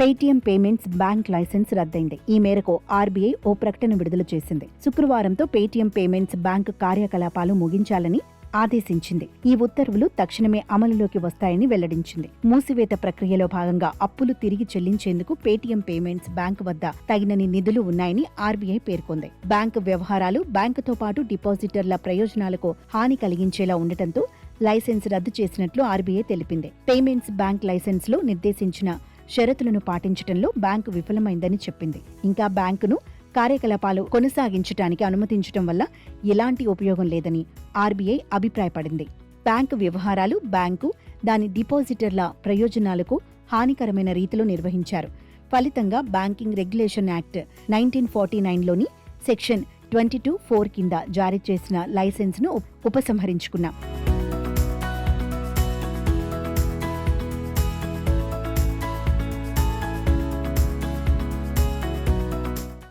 Paytm payments bank licence రద్దయింది. ఈ మేరకు ఆర్బీఐ ఓ ప్రకటన విడుదల చేసింది. శుక్రవారంతో పేటీఎం పేమెంట్స్ బ్యాంక్ కార్యకలాపాలు ముగించాలని ఆదేశించింది. ఈ ఉత్తర్వులు తక్షణమే అమలులోకి వస్తాయని వెల్లడించింది. మూసివేత ప్రక్రియలో భాగంగా అప్పులు తిరిగి చెల్లించేందుకు పేటీఎం పేమెంట్స్ బ్యాంకు వద్ద తగినన్ని నిధులు ఉన్నాయని ఆర్బీఐ పేర్కొంది. బ్యాంకు వ్యవహారాలు బ్యాంకుతో పాటు డిపాజిటర్ల ప్రయోజనాలకు హాని కలిగించేలా ఉండటంతో లైసెన్స్ రద్దు చేసినట్లు ఆర్బీఐ తెలిపింది. పేమెంట్స్ బ్యాంక్ లైసెన్స్లో నిర్దేశించిన షరతులను పాటించడంలో బ్యాంకు విఫలమైందని చెప్పింది. ఇంకా బ్యాంకును కార్యకలాపాలు కొనసాగించడానికి అనుమతించడం వల్ల ఎలాంటి ఉపయోగం లేదని ఆర్బీఐ అభిప్రాయపడింది. బ్యాంకు వ్యవహారాలు బ్యాంకు దాని డిపాజిటర్ల ప్రయోజనాలకు హానికరమైన రీతిలో నిర్వహించారు. ఫలితంగా బ్యాంకింగ్ రెగ్యులేషన్ యాక్ట్ 1949లోని సెక్షన్ 22(4) కింద జారీ చేసిన లైసెన్స్ను ఉపసంహరించుకున్నాం.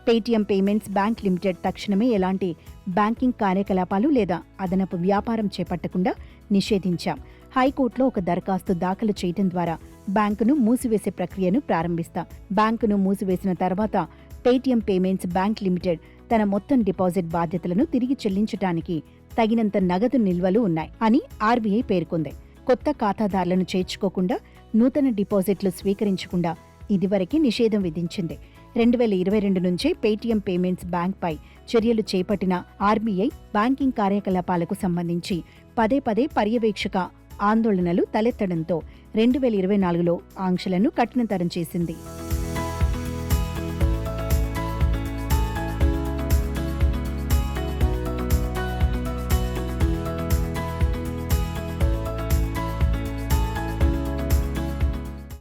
పేటీఎం పేమెంట్స్ బ్యాంక్ లిమిటెడ్ తక్షణమే ఎలాంటి బ్యాంకింగ్ కార్యకలాపాలు లేదా అదనపు వ్యాపారం చేపట్టకుండా నిషేధించాం. హైకోర్టులో ఒక దరఖాస్తు దాఖలు చేయడం ద్వారా బ్యాంకును మూసివేసే ప్రక్రియను ప్రారంభిస్తాం. బ్యాంకును మూసివేసిన తర్వాత పేటీఎం పేమెంట్స్ బ్యాంక్ లిమిటెడ్ తన మొత్తం డిపాజిట్ బాధ్యతలను తిరిగి చెల్లించడానికి తగినంత నగదు నిల్వలు ఉన్నాయి అని ఆర్బీఐ పేర్కొంది. కొత్త ఖాతాదారులను చేర్చుకోకుండా, నూతన డిపాజిట్లు స్వీకరించకుండా ఇదివరకే నిషేధం విధించింది. 2022 నుంచే పేటీఎం పేమెంట్స్ బ్యాంక్ పై చర్యలు చేపట్టిన ఆర్బీఐ బ్యాంకింగ్ కార్యకలాపాలకు సంబంధించి పదే పర్యవేక్షక ఆందోళనలు తలెత్తడంతో 2024లో ఆంక్షలను కఠినతరం చేసింది.